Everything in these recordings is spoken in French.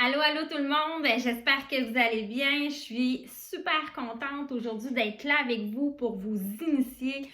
Allô, allô tout le monde, j'espère que vous allez bien. Je suis super contente aujourd'hui d'être là avec vous pour vous initier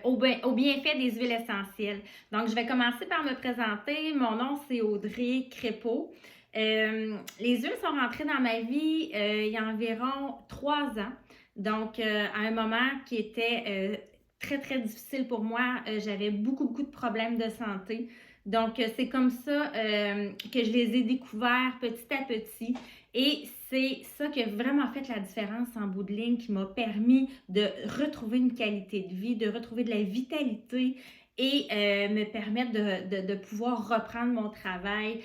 au bienfait des huiles essentielles. Donc, je vais commencer par me présenter. Mon nom, c'est Audrey Crépeau. Les huiles sont rentrées dans ma vie il y a environ 3 ans. Donc, à un moment qui était très, très difficile pour moi. J'avais beaucoup de problèmes de santé. Donc, c'est comme ça que je les ai découverts petit à petit. Et c'est ça qui a vraiment fait la différence en bout de ligne, qui m'a permis de retrouver une qualité de vie, de retrouver de la vitalité et me permettre de pouvoir reprendre mon travail,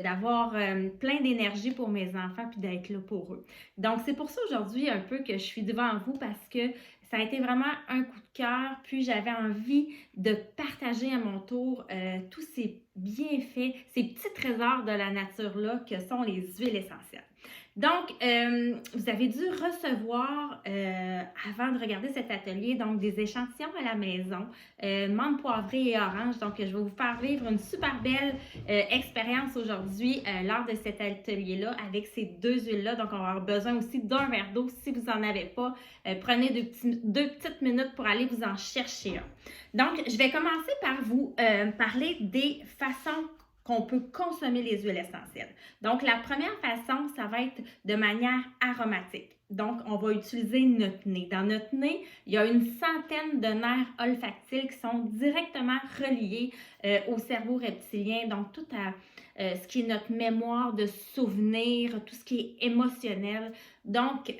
d'avoir plein d'énergie pour mes enfants puis d'être là pour eux. Donc, c'est pour ça aujourd'hui un peu que je suis devant vous parce que ça a été vraiment un coup de cœur, puis j'avais envie de partager à mon tour tous ces bienfaits, ces petits trésors de la nature-là que sont les huiles essentielles. Donc, vous avez dû recevoir, avant de regarder cet atelier, donc des échantillons à la maison, menthe poivrée et orange. Donc, je vais vous faire vivre une super belle expérience aujourd'hui lors de cet atelier-là avec ces deux huiles-là. Donc, on va avoir besoin aussi d'un verre d'eau. Si vous n'en avez pas, prenez deux petites minutes pour aller vous en chercher un. Donc, je vais commencer par vous parler des façons qu'on peut consommer les huiles essentielles. Donc, la première façon, ça va être de manière aromatique. Donc, on va utiliser notre nez. Dans notre nez, il y a une centaine de nerfs olfactiles qui sont directement reliés au cerveau reptilien. Donc, tout ce qui est notre mémoire de souvenirs, tout ce qui est émotionnel. Donc,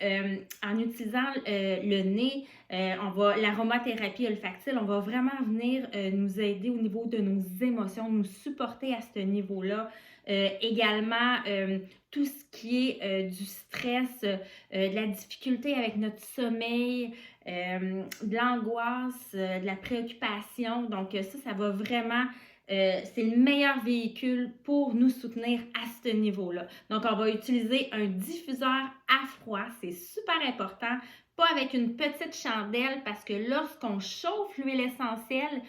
en utilisant le nez, l'aromathérapie olfactile, on va vraiment venir nous aider au niveau de nos émotions, nous supporter à ce niveau-là. Également, tout ce qui est du stress, de la difficulté avec notre sommeil, de l'angoisse, de la préoccupation. Donc, ça va vraiment c'est le meilleur véhicule pour nous soutenir à ce niveau-là. Donc, on va utiliser un diffuseur à froid, c'est super important, pas avec une petite chandelle parce que lorsqu'on chauffe l'huile essentielle,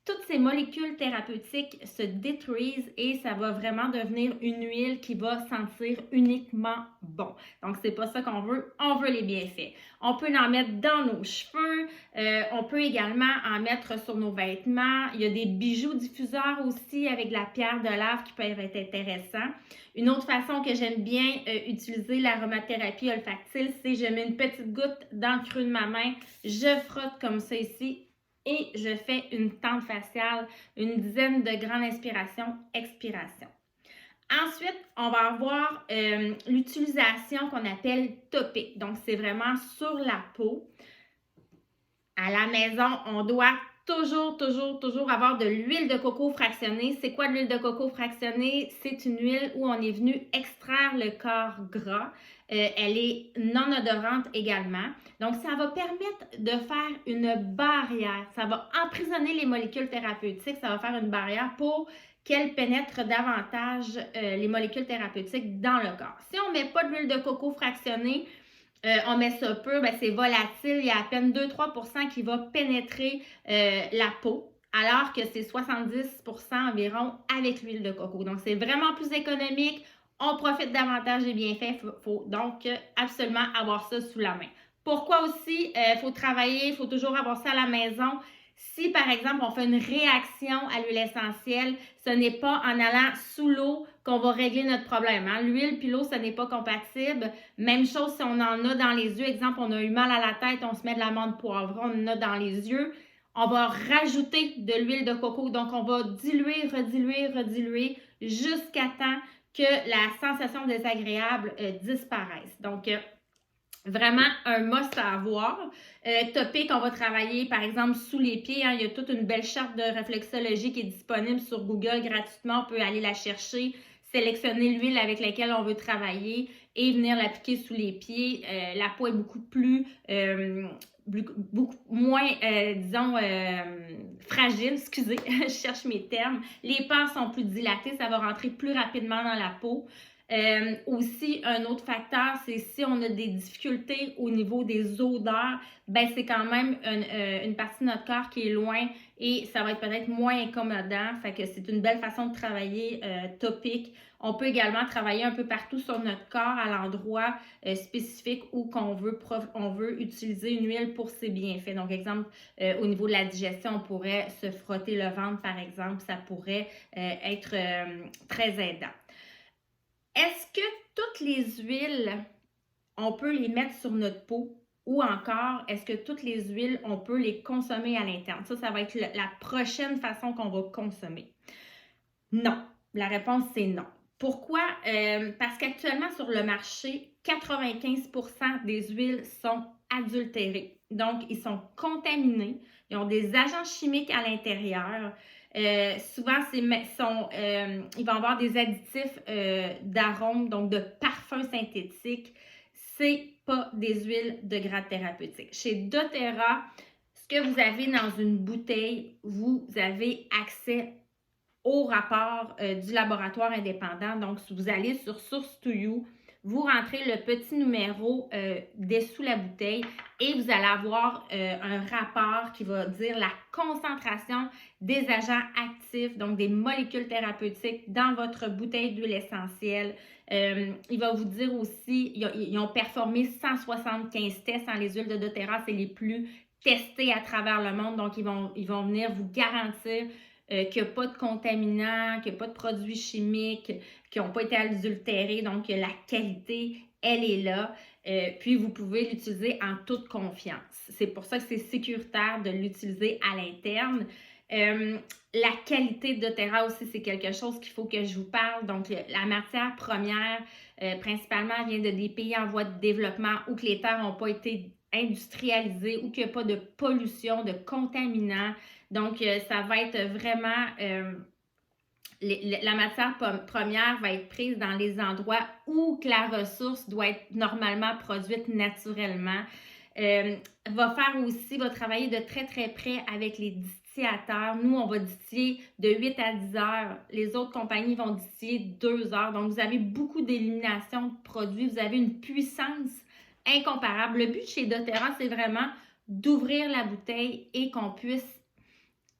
toutes ces molécules thérapeutiques se détruisent et ça va vraiment devenir une huile qui va sentir uniquement bon. Donc, c'est pas ça qu'on veut. On veut les bienfaits. On peut en mettre dans nos cheveux. On peut également en mettre sur nos vêtements. Il y a des bijoux diffuseurs aussi avec de la pierre de lave qui peuvent être intéressants. Une autre façon que j'aime bien utiliser l'aromathérapie olfactile, c'est je mets une petite goutte dans le creux de ma main, je frotte comme ça ici et je fais une tente faciale, une dizaine de grandes inspirations, expirations. Ensuite, on va avoir l'utilisation qu'on appelle topique. Donc, c'est vraiment sur la peau. À la maison, on doit toujours avoir de l'huile de coco fractionnée. C'est quoi de l'huile de coco fractionnée? C'est une huile où on est venu extraire le corps gras. Elle est non odorante également. Donc, ça va permettre de faire une barrière. Ça va emprisonner les molécules thérapeutiques. Ça va faire une barrière pour qu'elles pénètrent davantage les molécules thérapeutiques dans le corps. Si on ne met pas d'huile de coco fractionnée, on met ça peu, c'est volatile, il y a à peine 2-3% qui va pénétrer la peau, alors que c'est 70% environ avec l'huile de coco. Donc, c'est vraiment plus économique, on profite davantage des bienfaits, il faut donc absolument avoir ça sous la main. Pourquoi aussi il faut travailler, il faut toujours avoir ça à la maison. Si, par exemple, on fait une réaction à l'huile essentielle, ce n'est pas en allant sous l'eau qu'on va régler notre problème. Hein? L'huile puis l'eau, ce n'est pas compatible. Même chose si on en a dans les yeux. Exemple, on a eu mal à la tête, on se met de la menthe poivrée, on en a dans les yeux. On va rajouter de l'huile de coco. Donc, on va rediluer jusqu'à temps que la sensation désagréable disparaisse. Donc, vraiment un must à avoir. Topic, on va travailler par exemple sous les pieds. Hein. Il y a toute une belle charte de réflexologie qui est disponible sur Google gratuitement. On peut aller la chercher, sélectionner l'huile avec laquelle on veut travailler et venir l'appliquer sous les pieds. La peau est beaucoup moins, fragile, excusez, je cherche mes termes. Les pores sont plus dilatés, ça va rentrer plus rapidement dans la peau. Aussi, un autre facteur, c'est si on a des difficultés au niveau des odeurs, c'est quand même une partie de notre corps qui est loin et ça va être peut-être moins incommodant. Fait que c'est une belle façon de travailler topique. On peut également travailler un peu partout sur notre corps à l'endroit spécifique où on veut utiliser une huile pour ses bienfaits. Donc, exemple, au niveau de la digestion, on pourrait se frotter le ventre, par exemple. Ça pourrait être très aidant. Est-ce que toutes les huiles, on peut les mettre sur notre peau? Ou encore, est-ce que toutes les huiles, on peut les consommer à l'interne? Ça va être la prochaine façon qu'on va consommer. Non. La réponse, c'est non. Pourquoi? Parce qu'actuellement, sur le marché, 95% des huiles sont adultérées. Donc, ils sont contaminés. Ils ont des agents chimiques à l'intérieur. Souvent, ils vont avoir des additifs d'arômes, donc de parfums synthétiques. C'est pas des huiles de grade thérapeutique. Chez doTERRA, ce que vous avez dans une bouteille, vous avez accès au rapport du laboratoire indépendant. Donc, si vous allez sur Source to You, vous rentrez le petit numéro dessous la bouteille et vous allez avoir un rapport qui va dire la concentration des agents actifs, donc des molécules thérapeutiques dans votre bouteille d'huile essentielle. Il va vous dire aussi, ils ont performé 175 tests dans les huiles de doTERRA, c'est les plus testés à travers le monde, donc ils vont venir vous garantir qu'il n'y a pas de contaminants, qu'il n'y a pas de produits chimiques, qui n'ont pas été adultérés. Donc, la qualité, elle est là. Puis, vous pouvez l'utiliser en toute confiance. C'est pour ça que c'est sécuritaire de l'utiliser à l'interne. La qualité de doTERRA aussi, c'est quelque chose qu'il faut que je vous parle. Donc, la matière première, principalement, vient de des pays en voie de développement où que les terres n'ont pas été industrialisées, où qu'il n'y a pas de pollution, de contaminants. Donc, ça va être vraiment... la matière première va être prise dans les endroits où que la ressource doit être normalement produite naturellement. Va travailler de très très près avec les distillateurs. Nous, on va distiller de 8 à 10 heures. Les autres compagnies vont distiller 2 heures. Donc, vous avez beaucoup d'élimination de produits. Vous avez une puissance incomparable. Le but chez doTERRA, c'est vraiment d'ouvrir la bouteille et qu'on puisse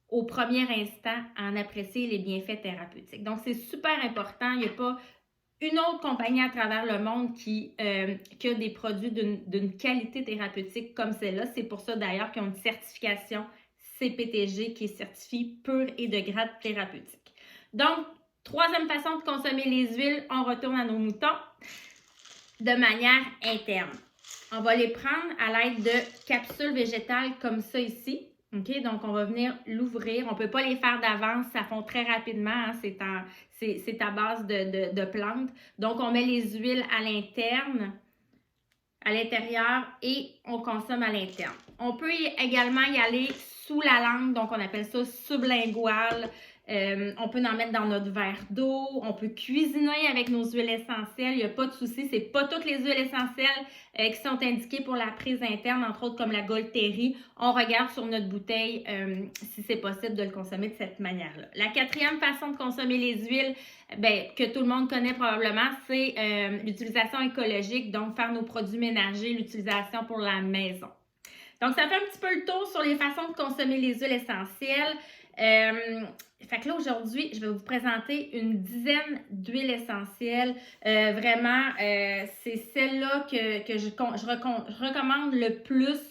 au premier instant en apprécier les bienfaits thérapeutiques. Donc, c'est super important. Il n'y a pas une autre compagnie à travers le monde qui a des produits d'une qualité thérapeutique comme celle-là. C'est pour ça d'ailleurs qu'ils ont une certification CPTG qui est certifiée pure et de grade thérapeutique. Donc, troisième façon de consommer les huiles, on retourne à nos moutons de manière interne. On va les prendre à l'aide de capsules végétales comme ça ici. OK? Donc, on va venir l'ouvrir. On ne peut pas les faire d'avance, ça fond très rapidement. Hein? C'est à base de plantes. Donc, on met les huiles à l'intérieur et on consomme à l'interne. On peut également y aller sous la langue, donc on appelle ça sublingual. On peut en mettre dans notre verre d'eau, on peut cuisiner avec nos huiles essentielles, il n'y a pas de souci. C'est pas toutes les huiles essentielles qui sont indiquées pour la prise interne, entre autres comme la Golteri. On regarde sur notre bouteille si c'est possible de le consommer de cette manière-là. La quatrième façon de consommer les huiles, que tout le monde connaît probablement, c'est l'utilisation écologique, donc faire nos produits ménagers, l'utilisation pour la maison. Donc, ça fait un petit peu le tour sur les façons de consommer les huiles essentielles. Fait que là, aujourd'hui, je vais vous présenter une dizaine d'huiles essentielles. Vraiment, c'est celle-là que je recommande le plus.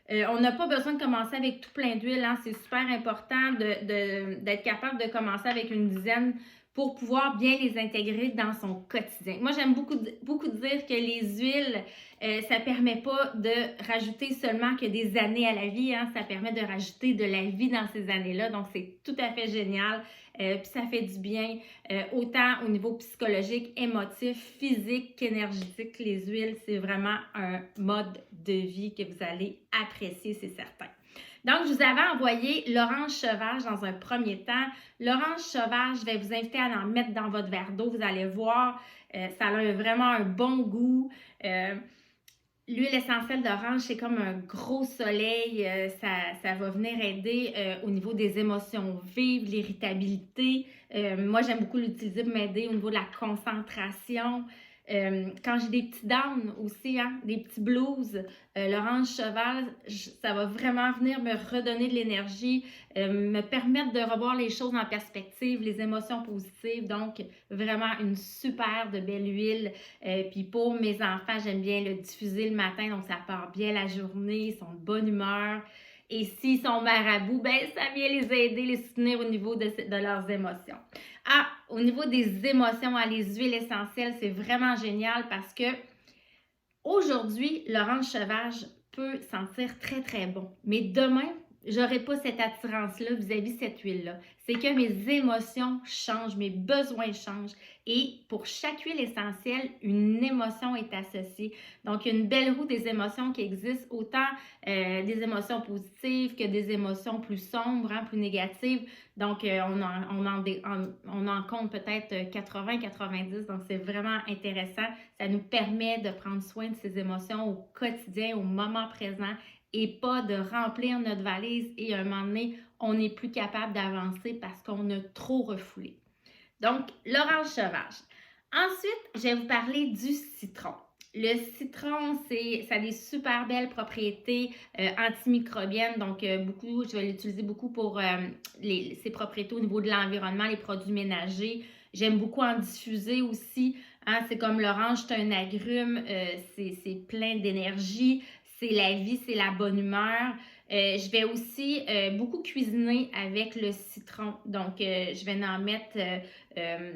On n'a pas besoin de commencer avec tout plein d'huile. Hein? C'est super important d'être capable de commencer avec une dizaine pour pouvoir bien les intégrer dans son quotidien. Moi, j'aime beaucoup dire que les huiles, ça ne permet pas de rajouter seulement que des années à la vie, hein? Ça permet de rajouter de la vie dans ces années-là. Donc, c'est tout à fait génial. Puis ça fait du bien, autant au niveau psychologique, émotif, physique qu'énergétique. Les huiles, c'est vraiment un mode de vie que vous allez apprécier, c'est certain. Donc, je vous avais envoyé l'orange sauvage dans un premier temps. L'orange sauvage, je vais vous inviter à en mettre dans votre verre d'eau. Vous allez voir, ça a vraiment un bon goût. L'huile essentielle d'orange, c'est comme un gros soleil. Ça va venir aider au niveau des émotions vives, l'irritabilité. Moi, j'aime beaucoup l'utiliser pour m'aider au niveau de la concentration. Quand j'ai des petits downs aussi, hein, des petits blues, l'orange cheval, ça va vraiment venir me redonner de l'énergie, me permettre de revoir les choses en perspective, les émotions positives. Donc, vraiment une super de belle huile. Puis pour mes enfants, j'aime bien le diffuser le matin, donc ça part bien la journée, ils sont de bonne humeur. Et s'ils sont marabouts, ben ça vient les aider, les soutenir au niveau de leurs émotions. Ah, au niveau des émotions, hein, les huiles essentielles, c'est vraiment génial parce que aujourd'hui, l'orange sauvage peut sentir très, très bon. Mais demain, j'aurai pas cette attirance-là vis-à-vis de cette huile-là. C'est que mes émotions changent, mes besoins changent. Et pour chaque huile essentielle, une émotion est associée. Donc, il y a une belle roue des émotions qui existe, autant des émotions positives que des émotions plus sombres, hein, plus négatives. Donc, on en compte peut-être 80-90. Donc, c'est vraiment intéressant. Ça nous permet de prendre soin de ces émotions au quotidien, au moment présent et pas de remplir notre valise et à un moment donné, on n'est plus capable d'avancer parce qu'on a trop refoulé. Donc, l'orange sauvage. Ensuite, je vais vous parler du citron. Le citron, ça a des super belles propriétés antimicrobiennes. Donc, je vais l'utiliser beaucoup pour ses propriétés au niveau de l'environnement, les produits ménagers. J'aime beaucoup en diffuser aussi. Hein, c'est comme l'orange, c'est un agrume, c'est plein d'énergie, c'est la vie, c'est la bonne humeur. Je vais aussi beaucoup cuisiner avec le citron. Donc, je vais en mettre,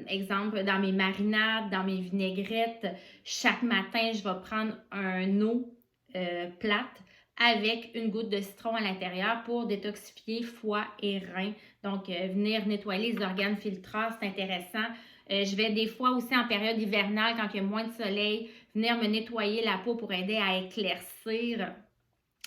exemple, dans mes marinades, dans mes vinaigrettes. Chaque matin, je vais prendre un eau plate avec une goutte de citron à l'intérieur pour détoxifier foie et reins. Donc, venir nettoyer les organes filtrants, c'est intéressant. Je vais des fois aussi en période hivernale, quand il y a moins de soleil, venir me nettoyer la peau pour aider à éclaircir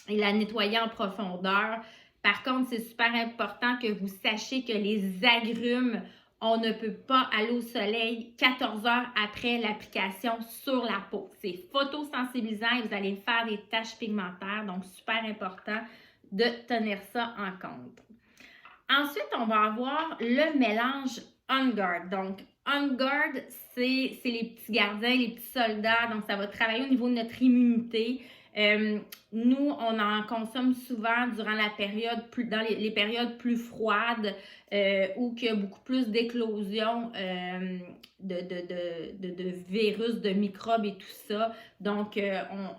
et la nettoyer en profondeur. Par contre, c'est super important que vous sachiez que les agrumes, on ne peut pas aller au soleil 14 heures après l'application sur la peau. C'est photosensibilisant et vous allez faire des taches pigmentaires, donc super important de tenir ça en compte. Ensuite, on va avoir le mélange On Guard. Donc, On Guard, c'est les petits gardiens, les petits soldats. Donc, ça va travailler au niveau de notre immunité. Nous, on en consomme souvent durant la période, dans les périodes plus froides où il y a beaucoup plus d'éclosion de virus, de microbes et tout ça. Donc,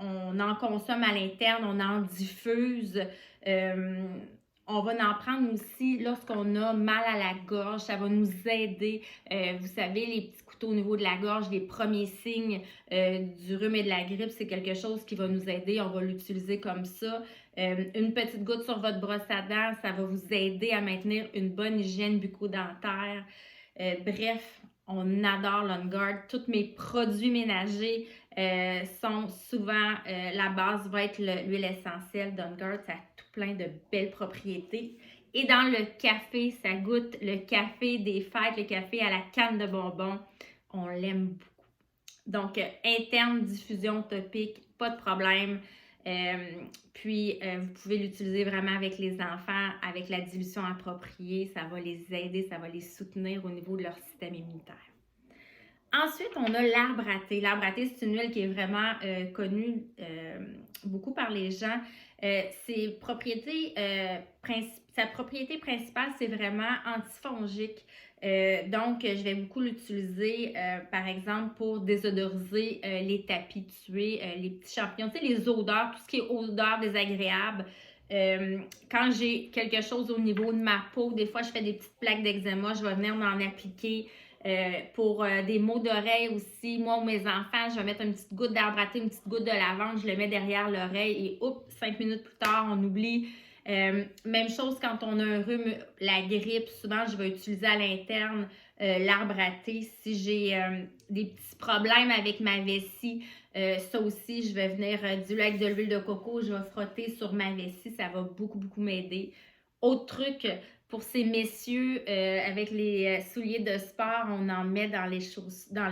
on en consomme à l'interne, on en diffuse. On va en prendre aussi lorsqu'on a mal à la gorge. Ça va nous aider. Vous savez, les petits couteaux au niveau de la gorge, les premiers signes du rhume et de la grippe, c'est quelque chose qui va nous aider. On va l'utiliser comme ça. Une petite goutte sur votre brosse à dents, ça va vous aider à maintenir une bonne hygiène bucco-dentaire. Bref, on adore l'On Guard. Tous mes produits ménagers sont souvent, la base va être l'huile essentielle d'On Guard. Ça a tout plein de belles propriétés. Et dans le café, ça goûte le café des fêtes, le café à la canne de bonbons. On l'aime beaucoup. Donc, interne, diffusion topique, pas de problème. Puis, vous pouvez l'utiliser vraiment avec les enfants, avec la dilution appropriée. Ça va les aider, ça va les soutenir au niveau de leur système immunitaire. Ensuite, on a l'arbre à thé. L'arbre à thé, c'est une huile qui est vraiment connue beaucoup par les gens. Sa propriété principale, c'est vraiment antifongique. Donc, je vais beaucoup l'utiliser, par exemple, pour désodoriser les tapis, tuer les petits champignons. Tu sais, les odeurs, tout ce qui est odeur désagréable. Quand j'ai quelque chose au niveau de ma peau, des fois, je fais des petites plaques d'eczéma, je vais venir m'en appliquer. Pour des maux d'oreille aussi, moi ou mes enfants, je vais mettre une petite goutte d'arbre à thé, une petite goutte de lavande, je le mets derrière l'oreille et 5 minutes plus tard, on oublie. Même chose quand on a un rhume, la grippe, souvent je vais utiliser à l'interne l'arbre à thé. Si j'ai des petits problèmes avec ma vessie, ça aussi, je vais venir diluer avec de l'huile de coco, je vais frotter sur ma vessie, ça va beaucoup, beaucoup m'aider. Autre truc, pour ces messieurs, avec les souliers de sport, on en met dans les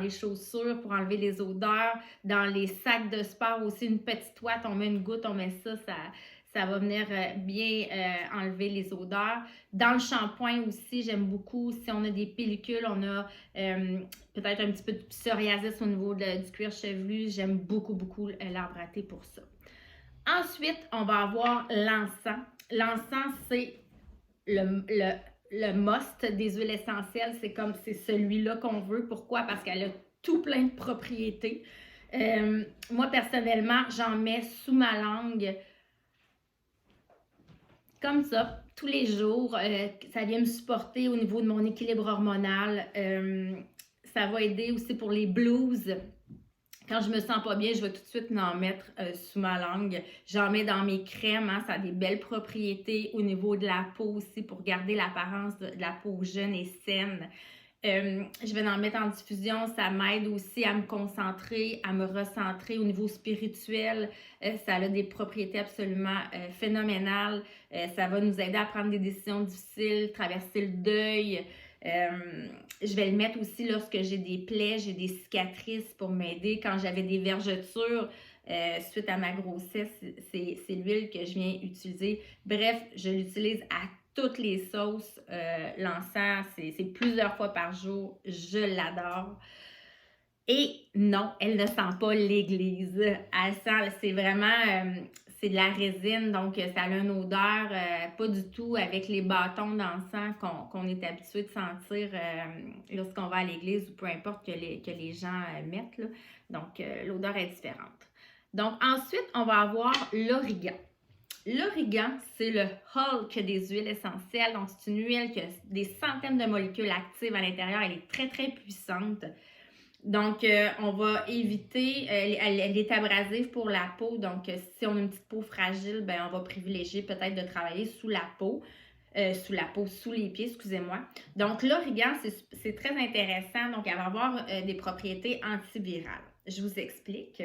chaussures pour enlever les odeurs. Dans les sacs de sport aussi, une petite ouate, on met une goutte, on met ça Ça va venir bien enlever les odeurs. Dans le shampoing aussi, j'aime beaucoup. Si on a des pellicules, on a peut-être un petit peu de psoriasis au niveau du cuir chevelu. J'aime beaucoup l'arbre à thé pour ça. Ensuite, on va avoir l'encens. L'encens, c'est le must des huiles essentielles. C'est celui-là qu'on veut. Pourquoi? Parce qu'elle a tout plein de propriétés. Moi, personnellement, j'en mets sous ma langue comme ça, tous les jours. Ça vient me supporter au niveau de mon équilibre hormonal. Ça va aider aussi pour les blues. Quand je me sens pas bien, je vais tout de suite en mettre sous ma langue. J'en mets dans mes crèmes, hein, ça a des belles propriétés au niveau de la peau aussi pour garder l'apparence de la peau jeune et saine. Je vais en mettre en diffusion, ça m'aide aussi à me concentrer, à me recentrer au niveau spirituel. Ça a des propriétés absolument phénoménales. Ça va nous aider à prendre des décisions difficiles, traverser le deuil. Je vais le mettre aussi lorsque j'ai des plaies, j'ai des cicatrices pour m'aider. Quand j'avais des vergetures suite à ma grossesse, c'est l'huile que je viens utiliser. Bref, je l'utilise à toutes les sauces. L'encens, c'est plusieurs fois par jour. Je l'adore. Et non, elle ne sent pas l'église. Elle sent, c'est vraiment, c'est de la résine, donc ça a une odeur pas du tout avec les bâtons d'encens qu'on est habitué de sentir lorsqu'on va à l'église ou peu importe que les gens mettent, là. Donc, l'odeur est différente. Donc, ensuite, on va avoir l'origan. L'origan, c'est le Hulk des huiles essentielles. Donc, c'est une huile qui a des centaines de molécules actives à l'intérieur. Elle est très puissante. Donc, on va éviter, elle est abrasive pour la peau. Donc, si on a une petite peau fragile, ben, on va privilégier peut-être de travailler sous la peau. Sous les pieds, excusez-moi. Donc, l'origan, c'est très intéressant. Donc, elle va avoir des propriétés antivirales. Je vous explique.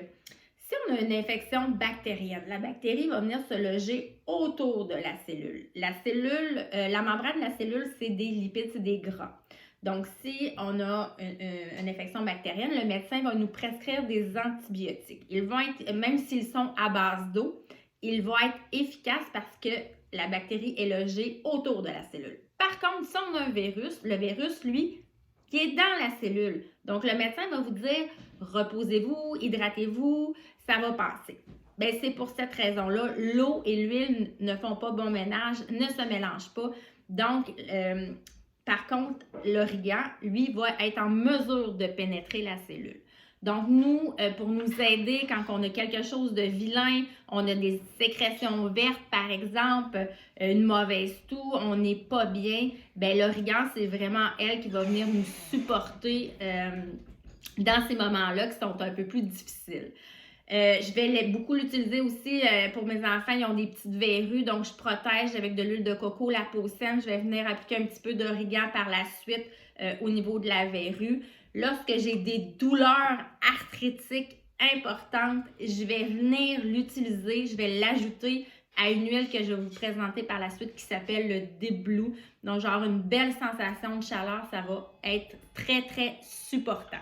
Si on a une infection bactérienne, la bactérie va venir se loger autour de la cellule. La membrane de la cellule, c'est des lipides, c'est des gras. Donc, si on a une infection bactérienne, le médecin va nous prescrire des antibiotiques. Ils vont être, même s'ils sont à base d'eau, ils vont être efficaces parce que la bactérie est logée autour de la cellule. Par contre, si on a un virus, le virus, lui, qui est dans la cellule. Donc, le médecin va vous dire, reposez-vous, hydratez-vous, ça va passer. Bien, c'est pour cette raison-là, l'eau et l'huile ne font pas bon ménage, ne se mélangent pas. Donc, par contre, l'origan, lui, va être en mesure de pénétrer la cellule. Donc, nous, pour nous aider quand on a quelque chose de vilain, on a des sécrétions vertes, par exemple, une mauvaise toux, on n'est pas bien, bien, l'origan, c'est vraiment elle qui va venir nous supporter dans ces moments-là qui sont un peu plus difficiles. Je vais beaucoup l'utiliser aussi pour mes enfants. Ils ont des petites verrues, donc je protège avec de l'huile de coco la peau saine. Je vais venir appliquer un petit peu d'origan par la suite au niveau de la verrue. Lorsque j'ai des douleurs arthritiques importantes, je vais venir l'utiliser, je vais l'ajouter à une huile que je vais vous présenter par la suite qui s'appelle le Deep Blue. Donc, genre une belle sensation de chaleur, ça va être très supportant.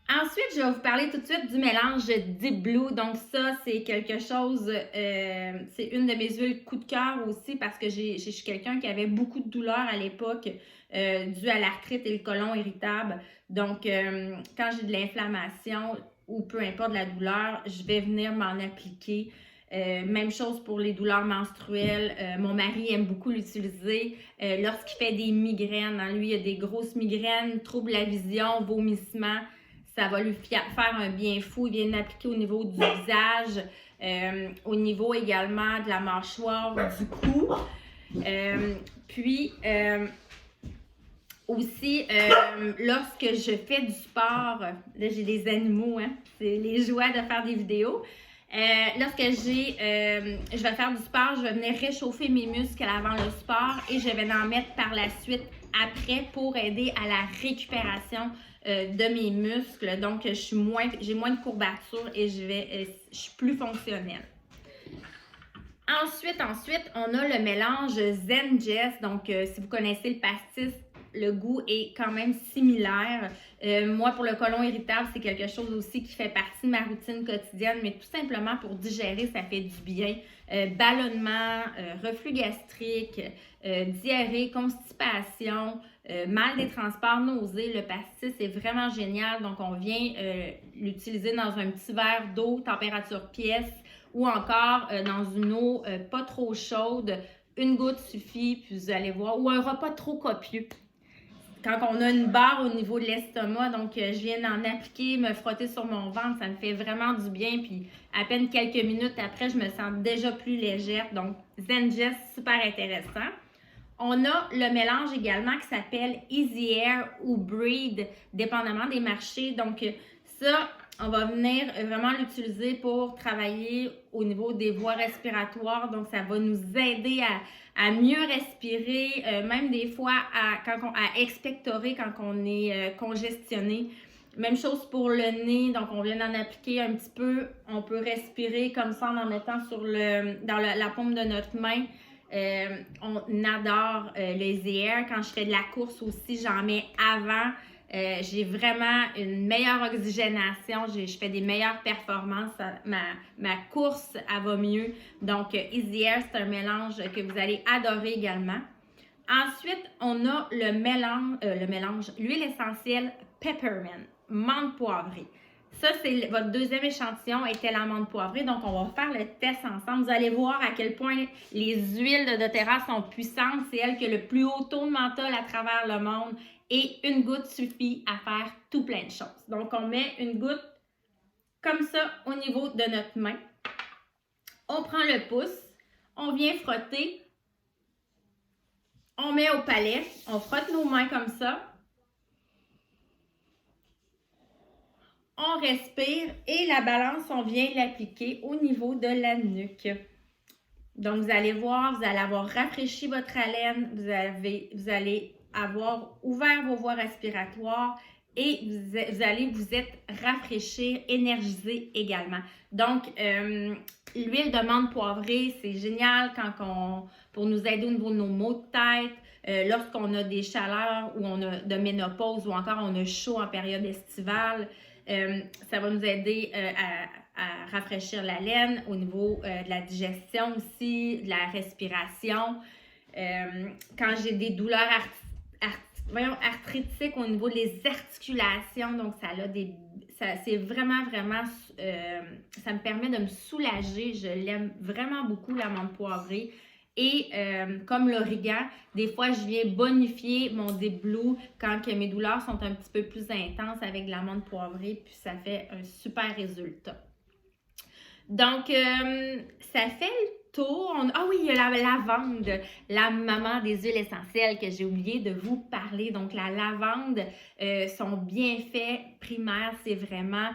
Ensuite, je vais vous parler tout de suite du mélange Deep Blue. Donc ça, c'est quelque chose, c'est une de mes huiles coup de cœur aussi parce que je suis quelqu'un qui avait beaucoup de douleurs à l'époque dû à l'arthrite et le côlon irritable. Donc, quand j'ai de l'inflammation ou peu importe la douleur, je vais venir m'en appliquer. Même chose pour les douleurs menstruelles. Mon mari aime beaucoup l'utiliser lorsqu'il fait des migraines. Hein. Lui, il a des grosses migraines, troubles de la vision, vomissements. Ça va lui faire un bien fou. Il vient l'appliquer au niveau du visage, au niveau également de la mâchoire, du cou. Aussi, lorsque je fais du sport, là j'ai des animaux, hein, c'est les joies de faire des vidéos. Lorsque je vais faire du sport, je vais venir réchauffer mes muscles avant le sport et je vais en mettre par la suite après pour aider à la récupération de mes muscles. Donc, j'ai moins de courbatures et je suis plus fonctionnelle. Ensuite, on a le mélange Zen Jess. Donc, si vous connaissez le pastis le goût est quand même similaire. Moi, pour le côlon irritable, c'est quelque chose aussi qui fait partie de ma routine quotidienne, mais tout simplement pour digérer, ça fait du bien. Ballonnement, reflux gastrique, diarrhée, constipation, mal des transports, nausées. Le pastis est vraiment génial. Donc, on vient l'utiliser dans un petit verre d'eau, température pièce, ou encore dans une eau pas trop chaude. Une goutte suffit, puis vous allez voir. Ou un repas trop copieux. Quand on a une barre au niveau de l'estomac, donc je viens d'en appliquer, me frotter sur mon ventre, ça me fait vraiment du bien. Puis à peine quelques minutes après, je me sens déjà plus légère. Donc, Zengest, super intéressant. On a le mélange également qui s'appelle Easy Air ou Breathe, dépendamment des marchés. Donc, ça, on va venir vraiment l'utiliser pour travailler au niveau des voies respiratoires. Donc, ça va nous aider à mieux respirer, même des fois à expectorer quand on est congestionné. Même chose pour le nez, donc on vient d'en appliquer un petit peu. On peut respirer comme ça en en mettant dans la paume de notre main. On adore les air. Quand je fais de la course aussi, j'en mets avant. J'ai vraiment une meilleure oxygénation, je fais des meilleures performances, ma course, elle va mieux. Donc, Easy Air, c'est un mélange que vous allez adorer également. Ensuite, on a le mélange, l'huile essentielle Peppermint, menthe poivrée. Ça, c'est votre deuxième échantillon était l'amande poivrée. Donc, on va faire le test ensemble. Vous allez voir à quel point les huiles de doTERRA sont puissantes. C'est elle qui a le plus haut taux de menthol à travers le monde. Et une goutte suffit à faire tout plein de choses. Donc, on met une goutte comme ça au niveau de notre main. On prend le pouce. On vient frotter. On met au palais. On frotte nos mains comme ça. On respire et la balance, on vient l'appliquer au niveau de la nuque. Donc, vous allez voir, vous allez avoir rafraîchi votre haleine, vous allez avoir ouvert vos voies respiratoires et vous allez vous être rafraîchir, énergisé également. Donc, l'huile de menthe poivrée, c'est génial pour nous aider au niveau de nos maux de tête, lorsqu'on a des chaleurs ou on a de ménopause ou encore on a chaud en période estivale. Ça va nous aider à rafraîchir la laine au niveau de la digestion aussi, de la respiration. Quand j'ai des douleurs arthritiques au niveau des articulations, donc c'est vraiment, ça me permet de me soulager. Je l'aime vraiment beaucoup, l'amande poivrée. Et comme l'origan, des fois, je viens bonifier mon déblou quand que mes douleurs sont un petit peu plus intenses avec de l'amande poivrée, puis ça fait un super résultat. Donc, ça fait le tour. Ah oui, il y a la lavande, la maman des huiles essentielles que j'ai oublié de vous parler. Donc, la lavande, son bienfait primaire, c'est vraiment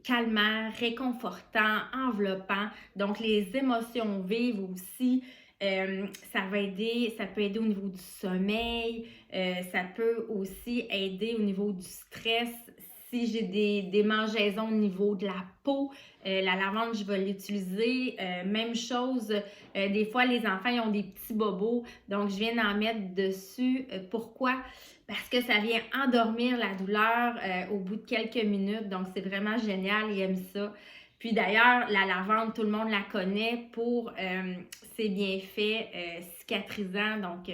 calmant, réconfortant, enveloppant. Donc, les émotions vives aussi, ça peut aider au niveau du sommeil, ça peut aussi aider au niveau du stress. Si j'ai des démangeaisons au niveau de la peau, la lavande, je vais l'utiliser. Même chose, des fois, les enfants ils ont des petits bobos, donc je viens d'en mettre dessus. Pourquoi? Parce que ça vient endormir la douleur au bout de quelques minutes. Donc, c'est vraiment génial. Ils aiment ça. Puis d'ailleurs, la lavande, tout le monde la connaît pour ses bienfaits cicatrisants. Donc,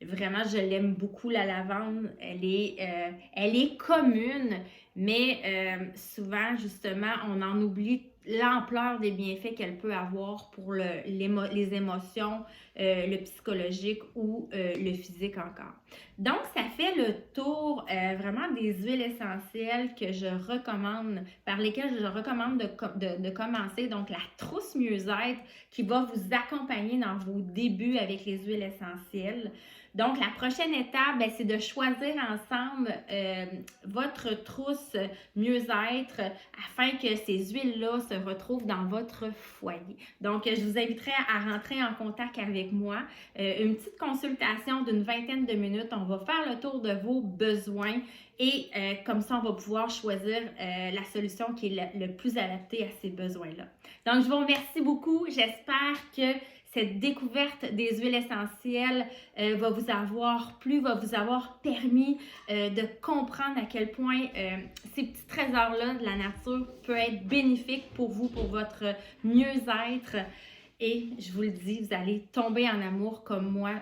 vraiment, je l'aime beaucoup, la lavande. Elle est commune, mais souvent, justement, on en oublie l'ampleur des bienfaits qu'elle peut avoir pour les émotions, le psychologique ou le physique encore. Donc, ça fait le tour vraiment des huiles essentielles que je recommande, par lesquelles je recommande de commencer. Donc, la trousse mieux-être qui va vous accompagner dans vos débuts avec les huiles essentielles. Donc, la prochaine étape, c'est de choisir ensemble votre trousse mieux-être afin que ces huiles-là se retrouvent dans votre foyer. Donc, je vous inviterai à rentrer en contact avec moi. Une petite consultation d'une 20aine de minutes. On va faire le tour de vos besoins et comme ça, on va pouvoir choisir la solution qui est le plus adaptée à ces besoins-là. Donc, je vous remercie beaucoup. J'espère que cette découverte des huiles essentielles va vous avoir plu, va vous avoir permis de comprendre à quel point ces petits trésors-là de la nature peuvent être bénéfiques pour vous, pour votre mieux-être. Et je vous le dis, vous allez tomber en amour comme moi.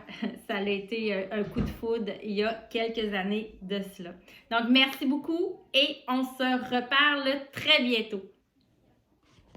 Ça a été un coup de foudre il y a quelques années de cela. Donc, merci beaucoup et on se reparle très bientôt.